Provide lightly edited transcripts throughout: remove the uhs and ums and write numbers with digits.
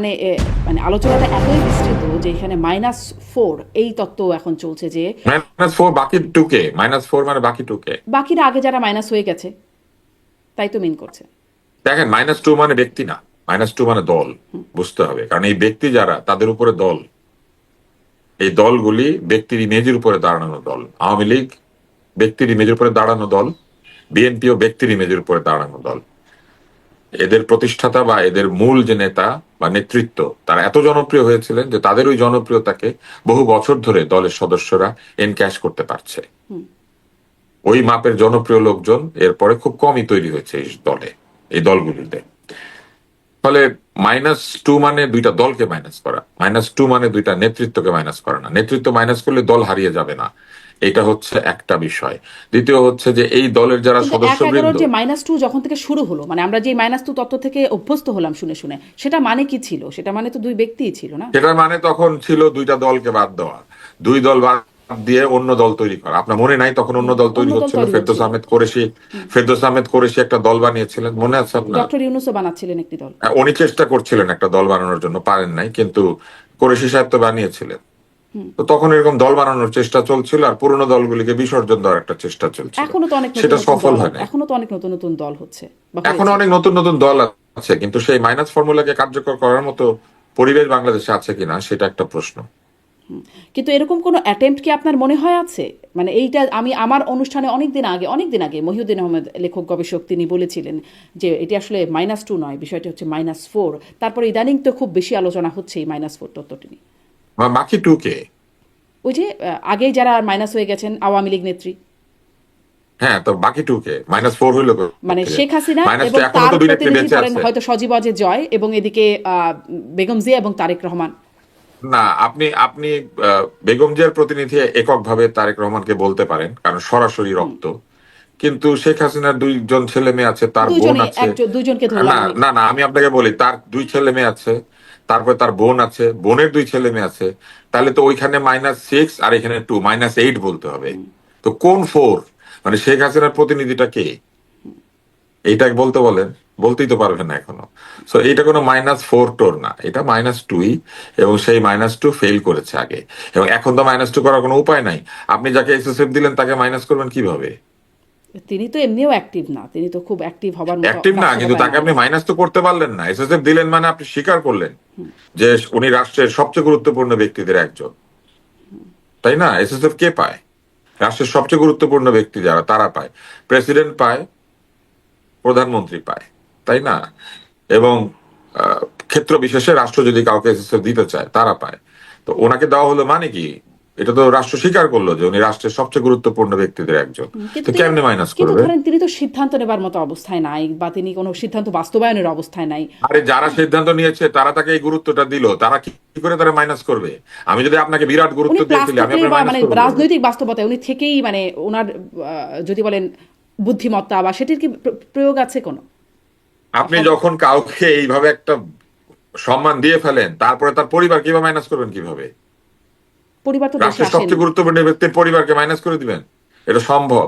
মানে মানে আলোচনাটা এতই বিস্তৃত যে এখানে -4 এই তত্ত্ব এখন চলছে যে -4 বাকি টুকে, -4 মানে বাকি টুকে। বাকিরা আগে যারা মাইনাস হয়ে গেছে তাই তো মিন করছে। দেখেন -2 মানে ব্যক্তি না, -2 মানে দল। বুঝতে হবে, কারণ এই ব্যক্তি যারা, তাদের উপরে দল, এই দলগুলি ব্যক্তির ইমেজের উপরে দাঁড়ানো দল। আওয়ামী লীগ ব্যক্তির ইমেজের উপরে দাঁড়ানো দল, বিএনপিও ব্যক্তির ইমেজের উপরে দাঁড়ানো দল। এদের প্রতিষ্ঠাতা বা এদের মূল যে নেতা বা নেতৃত্ব, তারা এত জনপ্রিয় হয়েছিলেন যে তাদের ওই জনপ্রিয়তাকে বহু বছর ধরে দলের সদস্যরা এনক্যাশ করতে পারছে। ওই মাপের জনপ্রিয় লোকজন এরপরে খুব কমই তৈরি হয়েছে এই দলে, এই দলগুলিতে। ফলে -2 মানে দুইটা দলকে মাইনাস করা, -2 মানে দুইটা নেতৃত্বকে মাইনাস করা না। নেতৃত্ব মাইনাস করলে দল হারিয়ে যাবে না, এটা হচ্ছে একটা বিষয়। দ্বিতীয় হচ্ছে যে এই দলের যারা কিন্তু সদস্যবৃন্দ, 1/11 যে -2 যখন থেকে শুরু হলো, মানে আমরা যে -2 তত্ত্ব থেকে অভ্যস্ত হলাম শুনে শুনে, সেটা মানে কি ছিল? সেটা মানে তো দুই ব্যক্তিই ছিল না? সেটার মানে তখন ছিল দুইটা দলকে বাদ দেওয়া, দুই দল বাদ দিয়ে অন্য দল তৈরি করা। আপনার মনে নাই তখন অন্য দল অন্য তৈরি দল হচ্ছিল? তৈরি হচ্ছিল। ফেরদৌস আহমেদ কোরেশি একটা দল বানিয়েছিলেন, মনে আছে আপনার? ডক্টর ইউনূসও বানাচ্ছিলেন একটি দল। উনি চেষ্টা করছিলেন একটা দল বানানোর জন্য, পারেন নাই, কিন্তু কোরেশি সাহেব তো বানিয়েছিলেন। তো তখন এরকম দল বানানোর চেষ্টা চলছিল, আর পুরনো দলগুলিকে বিসর্জন দেওয়ার একটা চেষ্টা চলছিল। এখনো তো অনেক নতুন সেটা নতুন সফল দল, হয় নাই। এখনো তো অনেক নতুন নতুন দল হচ্ছে বা এখনো হয়েছে। অনেক নতুন নতুন দল আছে, কিন্তু সেই মাইনাস ফর্মুলাকে কার্যকর করার মতো পরিবেশ বাংলাদেশে আছে কিনা সেটা একটা প্রশ্ন। কিন্তু এরকম কোনো অ্যাটেম্প্ট কি আপনার মনে হয় আছে? মানে এইটা আমি আমার অনুষ্ঠানে অনেক দিন আগে মহিউদ্দিন আহমেদ লেখক গবেষক তিনি বলেছিলেন যে এটি আসলে -2 নয়, বিষয়টি হচ্ছে -4। তারপরে ইদানিং তো খুব বেশি আলোচনা হচ্ছে এই -4 তত্ত্বটি নিয়ে। বাকি টুকে। ওই যে আগে যারা মাইনাস হয়ে গেছেন আওয়ামী লীগ নেত্রী, হ্যাঁ, তো বাকি টুকে -4 হইলো মানে থেকে। শেখ হাসিনা -2 এবং এখনো তার তো দুই নেত্রী প্রতিনিধি বেঁচে ধরেন আছে। হয়তো সজীব ওয়াজেদ জয় এবং এদিকে বেগম জিয়া এবং তারেক রহমান। না, আপনি আপনি বেগম জিয়ার প্রতিনিধি এককভাবে তারেক রহমানকে বলতে পারেন, কারণ সরাসরি রক্ত। কিন্তু শেখ হাসিনার দুইজন ছেলে মেয়ে আছে, তার বোন দুইজনে আছে। দুইজনকে ধরলাম না আমি। না না, আমি আপনাকে বলি, তার দুই ছেলে মেয়ে আছে, তারপরে তার বোন আছে, বোনের দুই ছেলে মেয়ে আছে। তাহলে তো ওইখানে -6 আর এখানে 2, -8 বলতে হবে। তো কোন 4? মানে শেখ হাসিনার প্রতিনিধিটা কে? এইটা বলতে বলেন, বলতেই তো পারবেন না এখনো। সো এইটা কোনো -4 টোর না, এটা -2ই। এবং সেই -2 ফেল করেছে আগে, এবং এখন তো -2 করার কোনো উপায় নাই। আপনি যাকে এসএসএফ দিলেন তাকে মাইনাস করবেন কিভাবে? তিনি তো এমনিও অ্যাক্টিভ না, তিনি তো খুব অ্যাক্টিভ হবার মতো অ্যাক্টিভ না, কিন্তু বাস্তবতায় তাকে নাই। আপনি মাইনাস তো করতে পারলেন না। এসএসএফ দিলেন মানে আপনি স্বীকার করলেন যে উনি রাষ্ট্রের সবচেয়ে গুরুত্বপূর্ণ ব্যক্তিদের একজন, তাই না? এসএসএফ কে পায়? রাষ্ট্রের সবচেয়ে গুরুত্বপূর্ণ ব্যক্তি যারা, তারা পায়। প্রেসিডেন্ট পায়, প্রধানমন্ত্রী পায়, তাই না? এবং আহ, ক্ষেত্র বিশেষে রাষ্ট্র যদি কাউকে এসএসএফ দিতে চায়, তারা পায়। তো ওনাকে দেওয়া হলো মানে কি? এটা তো রাষ্ট্র স্বীকার করলো যে উনি রাষ্ট্রের সবচেয়ে গুরুত্বপূর্ণ ব্যক্তিদের একজন। কিন্তু তো তিনি, কেমনে মাইনাস কিন্তু করবে? ধরেন তিনি তো সিদ্ধান্ত নেবার মতো অবস্থায় নাই, বা তিনি কোনো সিদ্ধান্ত বাস্তবায়নের অবস্থায় নাই। আরে যারা সিদ্ধান্ত নিয়েছে তারা তাকে এই গুরুত্বটা দিল, তারা কি করে তারা মাইনাস করবে? আমি যদি আপনাকে বিরাট গুরুত্ব উনি দিয়ে প্লাস ফেলি, আমি থাকলেই আপনার বা মাইনাস মানে করবো কিভাবে? রাজনৈতিক বাস্তবতায় উনি থেকেই মানে ওনার যদি বলেন বুদ্ধিমত্তা বা সেটির কি প্রয়োগ আছে কোনো? বা আপনি যখন কাউকে এইভাবে একটা সম্মান দিয়ে ফেলেন, তারপরে তার পরিবার কিভাবে মাইনাস করবেন কিভাবে? পরিবার তো দেশে রাষ্ট্রের আসেনি। সবচেয়ে গুরুত্বপূর্ণ ব্যক্তির পরিবারকে মাইনাস করে দিবেন? এটা সম্ভব?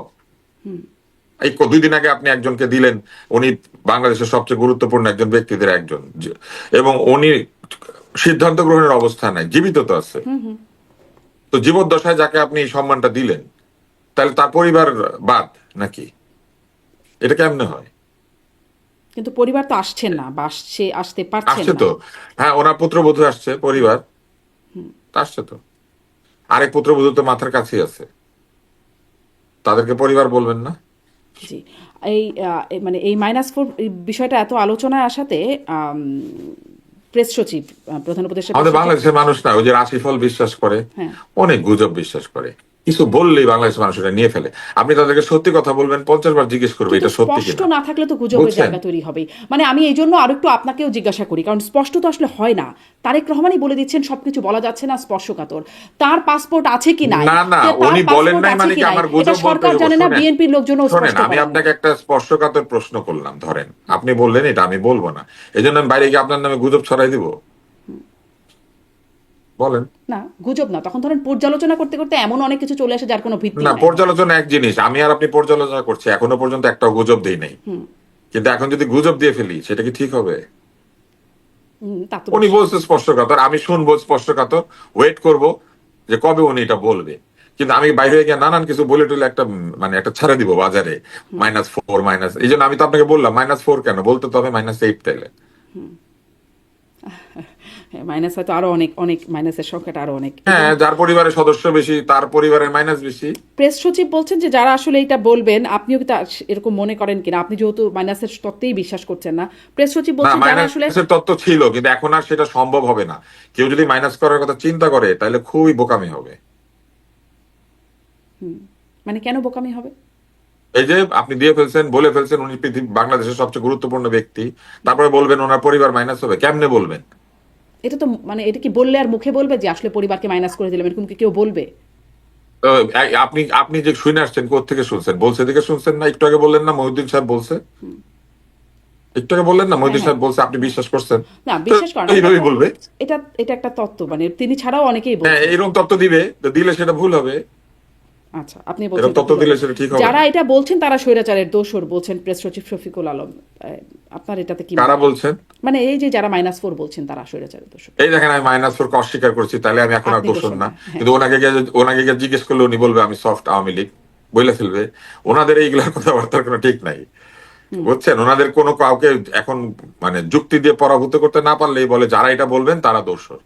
এই 2 দিন আগে আপনি একজনকে দিলেন, উনি বাংলাদেশের সবচেয়ে গুরুত্বপূর্ণ একজন ব্যক্তিদের একজন, এবং উনি সিদ্ধান্ত গ্রহণের অবস্থা নাই, জীবিত তো আছে। তো জীবদ্দশায় যাকে আপনি এই সম্মানটা দিলেন, তাহলে তার পরিবার বাদ নাকি? এটা কেমনে হয়? কিন্তু পরিবার তো আসছেন না, বা আসতে পারছেন আসছে না। তো। হ্যাঁ, ওনার পুত্রবধূ আসছে, পরিবার তো আসছে তো। আরেক পুত্রবধূ তো মাথার কাছেই আছে, তাদেরকে পরিবার বলবেন না? জি। এই মানে এই -4 বিষয়টা এত আলোচনায় আসাতে প্রেস সচিব, প্রধান উপদেষ্টা প্রেস আমাদের সচিব। বাংলাদেশের মানুষ না, ওই যে রাশিফল বিশ্বাস করে, হ্যাঁ। অনেক গুজব বিশ্বাস করে। কিছু বললেই বাংলাদেশের মানুষ এটা নিয়ে ফেলে। আপনি তাদেরকে সত্যি কথা বলবেন, 50 বার জিজ্ঞেস করবে কিন্তু এটা সত্যি স্পষ্ট কিনা। না থাকলে তো গুজবের বুঝছেন? জায়গা তৈরি হবেই। মানে আমি এই জন্য আরেকটু আপনাকেও জিজ্ঞাসা করি, কারণ স্পষ্ট তো আসলে হয় না। তারেক রহমানই বলে দিচ্ছেন সবকিছু বলা যাচ্ছে না, স্পর্শকাতর। তার পাসপোর্ট আছে কি নাই, না না, তার উনি বলেন পাসপোর্ট নাই আছে মানে কি কি নাই, আমার এটা গুজব বলতে সরকার হইব? জানে না, শোনেন, বিএনপির লোকজনও শোনেন, স্পষ্ট আমি করেন নাই। আপনাকে একটা স্পর্শকাতর প্রশ্ন করলাম, ধরেন আপনি বললেন এটা আমি বলবো না, এই জন্য আমি বাইরে গিয়ে আপনার নামে গুজব ছড়াই দিব? বলেন। না, গুজব না, তখন ধরেন পর্যালোচনা করতে করতে এমন অনেক কিছু চলে আসে যার কোনো না, ভিত্তিই নাই। পর্যালোচনা এক জিনিস, আমি আর আপনি পর্যালোচনা করছি, এখনো পর্যন্ত একটাও গুজব দেই নাই। কিন্তু এখন যদি গুজব দিয়ে ফেলি, সেটা কি ঠিক হবে? তা তো উনি অবশ্যই। বলছে স্পষ্টকাতর, আমি শুনবো স্পষ্টকাতর, ওয়েট করব যে কবে উনি এটা বলবে। কিন্তু আমি বাইরে গিয়ে নানান কিছু বলে টলে একটা মানে একটা ছেড়ে দিব বাজারে, -4 মাইনাস, এই জন্য আমি তো আপনাকে বললাম -4 কেন, বলতে তো হবে -8 তাইলে। হ্যাঁ, মাইনাস হয়তো আরো অনেক অনেক, মাইনাসের সংখ্যাটা আরো অনেক। এবং হ্যাঁ, যার পরিবারের সদস্য বেশি তার পরিবারের মাইনাস বেশি। প্রেস সচিব বলছেন যে যারা আসলে এটা বলবেন, আপনিও কি তা এরকম মনে করেন কিনা, আপনি যেহেতু মাইনাসের তত্ত্বেই বিশ্বাস করছেন না, প্রেস সচিব না, বলছেন যারা আসলে মাইনাসের তত্ত্ব ছিল, কিন্তু এখন আর সেটা সম্ভব হবে না। কেউ যদি মাইনাস করার কথা চিন্তা করে তাহলে খুবই বোকামি হবে। মানে কেন বোকামি হবে? এই যে আপনি দিয়ে ফেলছেন, বলে ফেলছেন উনি পৃথিবী বাংলাদেশের সবচেয়ে গুরুত্বপূর্ণ ব্যক্তি, তারপরে বলবেন ওনার পরিবার মাইনাস হবে, কেমনে বলবেন? এটা তো মানে এটা কি বললে আর মুখে বলবে যে আসলে পরিবারকে মাইনাস করে দিলাম, এরকম কি কেউ বলবে? তো আপনি আপনি যে শুনে আসছেন কোত্থেকে শুনছেন? বলছে দেখে শুনছেন না? একটু আগে বললেন না মহিউদ্দিন সাহেব বলছে? একটু আগে বললেন না হ্যাঁ, মহিউদ্দিন হ্যাঁ, সাহেব বলছে, আপনি বিশ্বাস করছেন? না তো বিশ্বাস করেন না, এটা এইভাবেই একটা, বলবে। এটা একটা তত্ত্ব, মানে তিনি ছাড়াও অনেকেই হ্যাঁ, বলছেন। এরকম তত্ত্ব দিবে, তো দিলে সেটা ভুল হবে। আচ্ছা, আপনি বলছেন এরকম এটা তত্ত্ব ভুল হবে। দিলে সেটা ঠিক হবে যারা না। এটা বলছেন তারা স্বৈরাচারের দোসর বলছেন প্রেস সচিব শফিকুল আলম। আপনার এটাতে কি কারা মত? বলছেন? মানে এই যে যারা -4 বলছেন তারা স্বৈরাচারের দোসর। এই দেখেন, আমি -4 কে অস্বীকার করছি, তাহলে আমি এখন আর আপনি দোষর দোসর না। না, হ্যাঁ। কিন্তু ওনাকে গিয়ে জিজ্ঞেস করলে উনি বলবে আমি সফট আওয়ামী লীগ, বইলে ফেলবে। ওনাদের এইগুলার কথাবার্তার কোনো ঠিক নাই, বুঝছেন? ওনাদের কোনো কাউকে এখন মানে যুক্তি দিয়ে পরাভূত করতে না পারলেই বলে যারা এটা বলবেন তারা দোষর।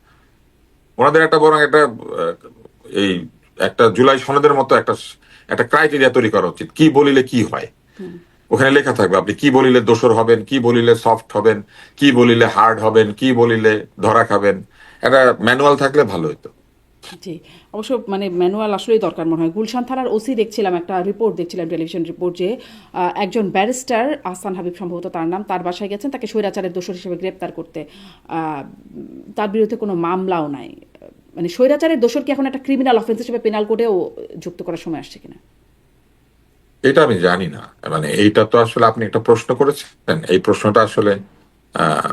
ওনাদের একটা বরং একটা এই একটা জুলাই সনদের মতো একটা একটা ক্রাইটেরিয়া তৈরি করা উচিত, কি বলিলে কি হয়। ওখানে লেখা থাকবে আপনি কি বলিলে দোষর হবেন, কি বলিলে সফট হবেন, কি বলিলে হার্ড হবেন, কি বলিলে ধরা খাবেন। একটা ম্যানুয়াল থাকলে ভালো হতো। জি, অবশ্য মানে ম্যানুয়াল আসলেই দরকার মনে হয়। গুলশান থানার ওসি দেখছিলাম, একটা রিপোর্ট দেখছিলাম, টেলিভিশন রিপোর্ট, যে একজন ব্যারিস্টার আহসান হাবিব সম্ভবত তার নাম, তার বাসায় গেছেন তাকে স্বৈরাচারের দোষর হিসেবে গ্রেপ্তার করতে। তার বিরুদ্ধে কোনো মামলাও নাই। মানে স্বৈরাচারের দোষর কি এখন একটা ক্রিমিনাল অফেন্স হিসেবে পেনাল কোডেও যুক্ত করার সময় আসছে কিনা? এটা আমি জানি না, মানে এইটা তো আসলে আপনি একটা প্রশ্ন করেছেন, এই প্রশ্নটা আসলে আহ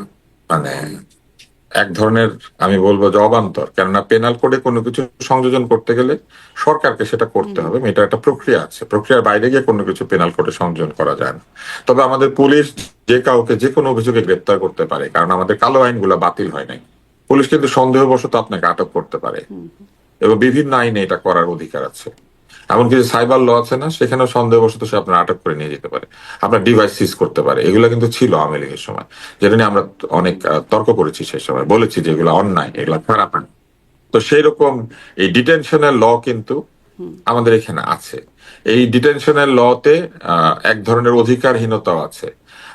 মানে এক ধরনের, আমি বলবো যে অবান্তর। কেননা পেনাল কোডে কোনো কিছু সংযোজন করতে গেলে সরকারকে সেটা করতে হবে, এটা একটা প্রক্রিয়া আছে, প্রক্রিয়ার বাইরে গিয়ে কোনো কিছু পেনাল কোডে সংযোজন করা যায় না। তবে আমাদের পুলিশ যে কাউকে যে কোনো অভিযোগে গ্রেপ্তার করতে পারে, কারণ আমাদের কালো আইনগুলো বাতিল হয় নাই। পুলিশ কিন্তু সন্দেহবশত আপনাকে আটক করতে পারে, এবং বিভিন্ন আইনে এটা করার অধিকার আছে। এমনকি যে সাইবার ল আছে না, সেখানেও সন্দেহবশত সে আপনার আটক করে নিয়ে যেতে পারে, আপনার ডিভাইস সিজ করতে পারে। এগুলো কিন্তু ছিল আওয়ামী লীগের সময়, যেটা নিয়ে আমরা অনেক তর্ক করেছি সেই সময়, বলেছি যে এগুলো অন্যায়, এগুলো খারাপ আইন। তো সেই রকম এই ডিটেনশনের ল কিন্তু আমাদের এখানে আছে। এই ডিটেনশনের লতে এক ধরনের অধিকারহীনতাও আছে।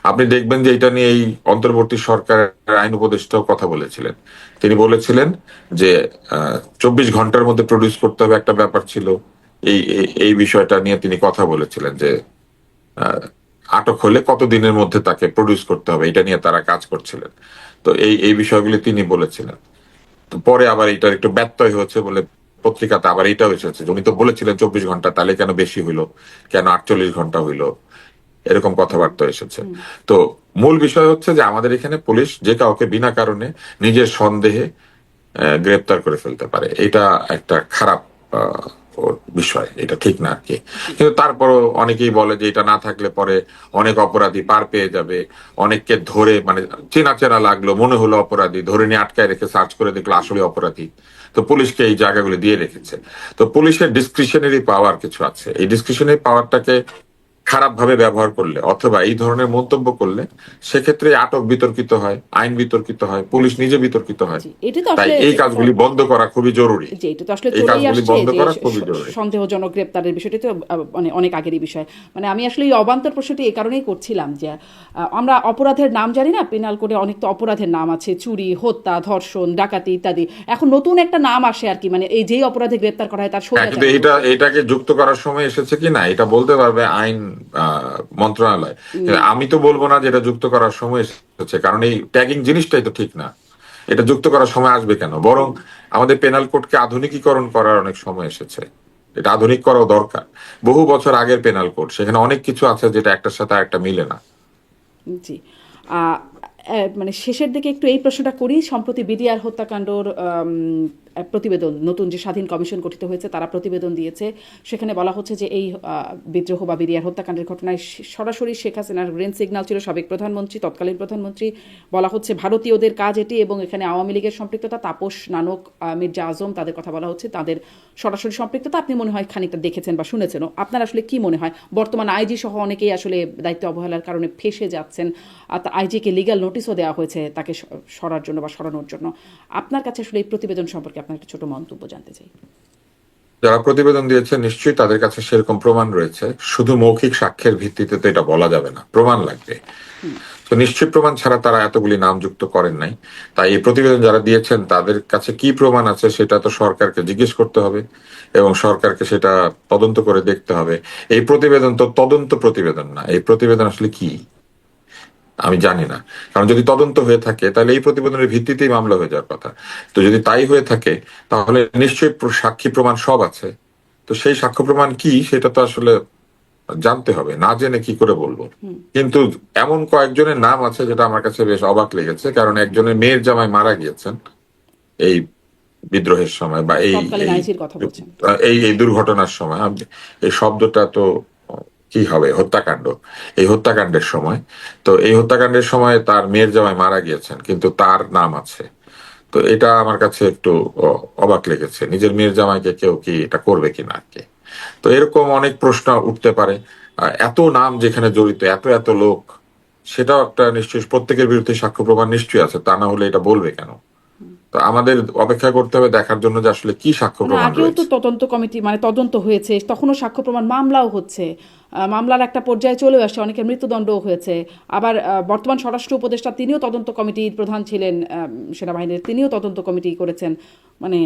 আপনি দেখবেন যে এটা নিয়ে এই অন্তর্বর্তী সরকারের আইন উপদেষ্টাও কথা বলেছিলেন। তিনি বলেছিলেন যে 24 ঘন্টার মধ্যে প্রডিউস করতে হবে, একটা ব্যাপার ছিল। এই বিষয়টা নিয়ে তিনি কথা বলেছিলেন যে আহ, আটক হলে কত দিনের মধ্যে তাকে প্রডিউস করতে হবে, এটা নিয়ে তারা কাজ করছিলেন। তো এই বিষয়গুলি তিনি বলেছিলেন। তো পরে আবার এটার একটু ব্যত্যয় হয়েছে বলে পত্রিকাতে আবার এটাও এসেছে যে উনি তো বলেছিলেন 24 ঘন্টা, তাহলে কেন বেশি হইলো, কেন 48 ঘন্টা হইলো, এরকম কথাবার্তা এসেছে। তো মূল বিষয় হচ্ছে যে আমাদের এখানে পুলিশ যে কাউকে বিনা কারণে নিজের সন্দেহে গ্রেপ্তার করে ফেলতে পারে, এটা একটা খারাপ আহ, বিষয়, এটা ঠিক না আর কি। কিন্তু তারপরও অনেকেই বলে যে এটা না থাকলে পরে অনেক অপরাধী পার পেয়ে যাবে, অনেককে ধরে মানে চেনা চেনা লাগলো, মনে হলো অপরাধী, ধরে নিয়ে আটকায় রেখে সার্চ করে দেখলো আসলে অপরাধী। তো পুলিশকে এই জায়গাগুলো দিয়ে রেখেছে। তো পুলিশের ডিসক্রিশনারি পাওয়ার কিছু আছে, এই ডিসক্রিশনারি পাওয়ারটাকে খারাপ ভাবে ব্যবহার করলে অথবা এই ধরনের মন্তব্য করলে সেক্ষেত্রে আটক বিতর্কিত হয়, আইন বিতর্কিত হয়, পুলিশ নিজে বিতর্কিত হয়। জি, এটা তো তাই আসলে এই কাজগুলি বন্ধ করা খুবই জরুরি। যে এটা তো আসলে এই চলেই কাজগুলি আসছে বন্ধ যে করা খুবই জরুরি। সন্দেহজনক গ্রেপ্তারের বিষয়টি তো মানে অনেক আগেরই বিষয়। মানে আমি আসলে এই অবান্তর প্রশ্নটি এই কারণেই করছিলাম যে আমরা অপরাধের নাম জানি না, পেনাল কোডে অনেক তো অপরাধের নাম আছে, চুরি, হত্যা, ধর্ষণ, ডাকাতি ইত্যাদি। এখন নতুন একটা নাম আসে আর কি, মানে এই যেই অপরাধে গ্রেপ্তার করা হয় তার হ্যাঁ, কিন্তু স্বৈরাচার। এটাকে যুক্ত করার সময় এসেছে কি না এটা বলতে পারবে আইন মন্ত্রণালয়। কিন্তু আমি তো বলবো না যে এটা যুক্ত করার সময় এসেছে, কারণ এই ট্যাগিং জিনিসটাই তো ঠিক না। এটা যুক্ত করার সময় আসবে কেন? বরং আমাদের পেনাল কোডকে আধুনিকীকরণ করার অনেক সময় এসেছে, এটা আধুনিক করাও দরকার। বহু বছর আগের পেনাল কোড, সেখানে অনেক কিছু আছে যেটা একটার সাথে আরেকটা মিলে না। জি। মানে শেষের দিকে একটু এই প্রশ্নটা করি। সম্প্রতি বিডিআর হত্যাকাণ্ডর প্রতিবেদন, নতুন যে স্বাধীন কমিশন গঠিত হয়েছে তারা প্রতিবেদন দিয়েছে। সেখানে বলা হচ্ছে যে এই বিদ্রোহ বা বিরিয়ার হত্যাকাণ্ডের ঘটনায় সরাসরি শেখ হাসিনার গ্রিন সিগন্যাল ছিল। সাবেক প্রধানমন্ত্রী, তৎকালীন প্রধানমন্ত্রী, বলা হচ্ছে ভারতীয়দের কাজ এটি, এবং এখানে আওয়ামী লীগের সম্পৃক্ততা, তাপস নানক, মির্জা আজম, তাদের কথা বলা হচ্ছে, তাদের সরাসরি সম্পৃক্ততা। আপনি মনে হয় খানিকটা দেখেছেন বা শুনেছেনও। আপনার আসলে কি মনে হয়, বর্তমান আইজি সহ অনেকেই আসলে দায়িত্ব অবহেলার কারণে ফেঁসে যাচ্ছেন, আর আইজিকে লিগ্যাল নোটিশও দেওয়া হয়েছে তাকে সরার জন্য বা সরানোর জন্য। আপনার কাছে আসলে এই প্রতিবেদন সম্পর্কে আপনার একটা ছোট মন্তব্য জানতে চাই। যারা প্রতিবেদন দিয়েছে নিশ্চয়ই তাদের কাছে সেরকম প্রমাণ রয়েছে। শুধু মৌখিক সাক্ষ্যের ভিত্তিতে তো এটা বলা যাবে না, প্রমাণ লাগবে। তো নিশ্চয়ই প্রমাণ ছাড়া তারা এতগুলি নাম যুক্ত করেন নাই। তাই এই প্রতিবেদন যারা দিয়েছেন তাদের কাছে কি প্রমাণ আছে সেটা তো সরকারকে জিজ্ঞেস করতে হবে এবং সরকারকে সেটা তদন্ত করে দেখতে হবে। এই প্রতিবেদন তো তদন্ত প্রতিবেদন না। এই প্রতিবেদন আসলে কি আমি জানি না। কারণ যদি তদন্ত হয়ে থাকে তাহলে এই প্রতিবেদনের ভিত্তিতেই মামলা হয়ে যাওয়ার কথা। তো যদি তাই হয়ে থাকে তাহলে নিশ্চয়ই সাক্ষী প্রমাণ সব আছে। তো সেই সাক্ষ্য প্রমাণ কি সেটা তো আসলে জানতে হবে, না জেনে কি করে বলবো। কিন্তু এমন কয়েকজনের নাম আছে যেটা আমার কাছে বেশ অবাক লেগেছে। কারণ একজনের মেয়ের জামাই মারা গিয়েছেন এই বিদ্রোহের সময় বা এই তৎকালীন এই আইজির কথা বলছেন। এই এই দুর্ঘটনার সময়। এই শব্দটা তো কি হবে, হত্যাকাণ্ড। এই হত্যাকাণ্ডের সময়, তো এই হত্যাকাণ্ডের সময় তার মেয়ের জামাই মারা গিয়েছেন কিন্তু তার নাম আছে। তো এটা আমার কাছে একটু অবাক লেগেছে। নিজের মেয়ের জামাইকে কেউ কি এটা করবে কিনা আর কি। তো এরকম অনেক প্রশ্ন উঠতে পারে। এত নাম যেখানে জড়িত, এত এত লোক, সেটাও একটা নিশ্চয়ই প্রত্যেকের বিরুদ্ধে সাক্ষ্য প্রমাণ নিশ্চয়ই আছে, তা না হলে এটা বলবে কেন। তো আমাদের অপেক্ষা করতে হবে দেখার জন্য যে আসলে কি সাক্ষ্য মানে প্রমাণ আগেও তো রয়েছে। তদন্ত কমিটি, মানে তদন্ত হয়েছে, তখনও সাক্ষ্য প্রমাণ, মামলাও হচ্ছে, মামলার একটা পর্যায়ে চলেও আসছে, অনেকের মৃত্যুদণ্ডও হয়েছে। আবার বর্তমান স্বরাষ্ট্র উপদেষ্টা তিনিও তদন্ত কমিটির প্রধান ছিলেন, সেনাবাহিনীর, তিনিও তদন্ত কমিটি করেছেন। মানে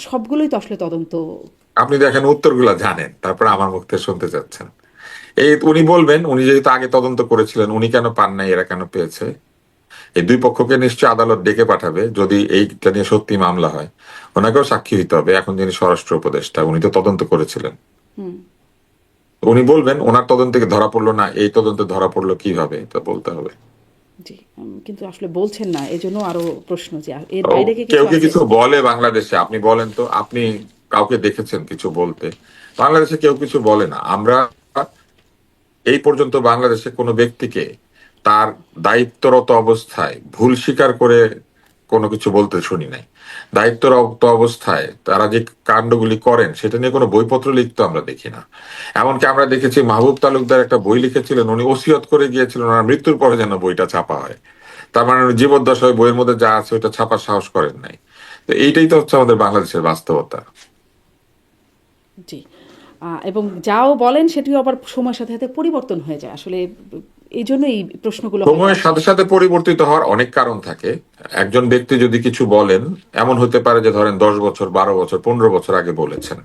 সবগুলোই তো আসলে তদন্ত। আপনি দেখেন উত্তরগুলা জানেন, তারপর আমার মুখ থেকে শুনতে চাচ্ছেন। এই উনি বলবেন, উনি যেহেতু আগে তদন্ত করেছিলেন, উনি কেন পান নাই, এরা কেন পেয়েছে। এই দুই পক্ষকে নিশ্চয়ই আদালত ডেকে পাঠাবে যদি এইটা নিয়ে সত্যি মামলা হয়। ওনাকেও সাক্ষী দিতে হবে। এখন যিনি স্বরাষ্ট্র উপদেষ্টা, উনি তো তদন্ত করেছিলেন। উনি বলবেন ওনার তদন্তে ধরা পড়লো না, এই তদন্তে ধরা পড়লো কিভাবে, এটা বলতে হবে। জি, কিন্তু আসলে বলছেন না, এই জন্য আরো প্রশ্ন যে এর ও, বাইরে কি কেউ কিছু কি আছে। কিছু বলে বাংলাদেশে? আপনি বলেন তো, আপনি কাউকে দেখেছেন কিছু বলতে? বাংলাদেশে কেউ কিছু বলে না। আমরা এই পর্যন্ত বাংলাদেশে কোনো ব্যক্তিকে তার দায়িত্বরত অবস্থায় ভুল স্বীকার করে কোনো কিছু বলতে শুনি নাই। দায়িত্বরত অবস্থায় তারা যে কাণ্ডগুলি করেন সেটা নিয়ে কোনো বইপত্র লিখতে আমরা দেখি না। এমনকি আমরা দেখেছি মাহবুব তালুকদার একটা বই লিখেছিলেন, উনি ওসিয়ত করে গিয়েছিলেন ওনার মৃত্যুর পরে যেন বইটা ছাপা হয়। তার মানে উনি জীবদ্দশায় বইয়ের মধ্যে যা আছে ওইটা ছাপার সাহস করেন নাই। তো এইটাই তো হচ্ছে আমাদের বাংলাদেশের বাস্তবতা। জি, এবং যাও বলেন সেটিও আবার সময়ের সাথে সাথে পরিবর্তন হয়ে যায় আসলে। এই জন্য এই প্রশ্নগুলো হয়তো সময়ের আসে। সাথে সাথে পরিবর্তিত হওয়ার অনেক কারণ থাকে। একজন ব্যক্তি যদি কিছু বলেন, এমন হতে পারে যে ধরেন 10 বছর, 12 বছর, 15 বছর আগে বলেছেন,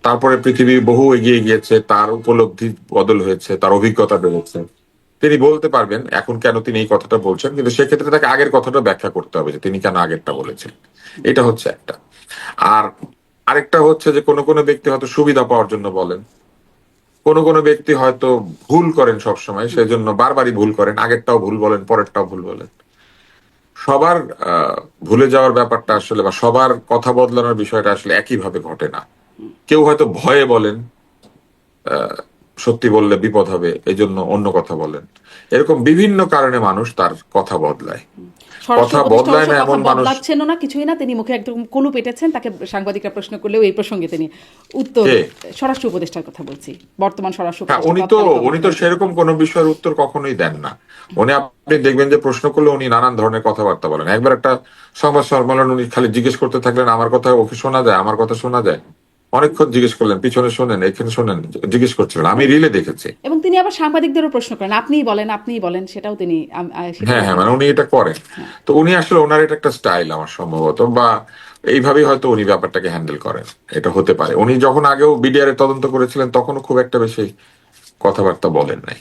তারপরে পৃথিবী বহু এগিয়ে গিয়েছে, তার উপলব্ধি বদল হয়েছে, তার অভিজ্ঞতা বেড়েছে। তিনি বলতে পারবেন এখন কেন তিনি এই কথাটা বলছেন, কিন্তু সেক্ষেত্রে তাকে আগের কথাটা ব্যাখ্যা করতে হবে যে তিনি কেন আগেরটা বলেছেন। এটা হচ্ছে একটা। আর আরেকটা হচ্ছে যে কোনো কোনো ব্যক্তি হয়তো সুবিধা পাওয়ার জন্য বলেন। কোনো কোনো ব্যক্তি হয়তো ভুল করেন সব সময়, সেজন্য বারবারই ভুল করেন, আগেরটাও ভুল বলেন, পরেরটাও ভুল বলেন। সবার ভুলে যাওয়ার ব্যাপারটা আসলে বা সবার কথা বদলানোর বিষয়টা আসলে একইভাবে ঘটে না। কেউ হয়তো ভয়ে বলেন, সত্যি বললে বিপদ হবে এই জন্য অন্য কথা বলেন। এরকম বিভিন্ন কারণে মানুষ তার কথা বদলায়। স্বরাষ্ট্র কথা উপদেষ্টা বদলায় অবশ্য না কথা এমন মানুষ বদলাচ্ছেনও না, কিছুই না, তিনি মুখে একদম কুলু পেটেছেন। তাকে সাংবাদিকরা প্রশ্ন করলেও এই প্রসঙ্গে তিনি উত্তর, কে? স্বরাষ্ট্র উপদেষ্টার কথা বলছি, বর্তমান স্বরাষ্ট্র হ্যাঁ, উপদেষ্টা, উনি তো তৎকালীন উনি তো তত্ত্বাবধায়ক। সেরকম কোনো বিষয়ের উত্তর কখনোই দেন না। উনি, আপনি দেখবেন যে প্রশ্ন করলে উনি নানান ধরনের কথাবার্তা বলেন। একবার একটা সংবাদ সম্মেলন উনি খালি জিজ্ঞেস করতে থাকলেন আমার কথা ওকে শোনা যায়, আমার কথা শোনা যায়। অনেকক্ষণ জিজ্ঞেস করলেন, পিছনে শোনেন, এখানে শোনেন, জিজ্ঞেস করছিলেন, আমি রিলে দেখেছি। এবং তিনি আবার সাংবাদিকদেরও প্রশ্ন করেন, আপনিই বলেন, সেটাও তিনি সেটাও হ্যাঁ হ্যাঁ, তিনি মানে উনি এটা করেন। হ্যাঁ। তো উনি আসলে ওনার এটা একটা স্টাইল আমার সম্ভবত, বা এইভাবেই হয়তো উনি ব্যাপারটাকে হ্যান্ডেল করেন। এটা হতে পারে। উনি যখন আগেও বিডিআর এর তদন্ত করেছিলেন তখনও খুব একটা বেশি কথাবার্তা বলেন নাই।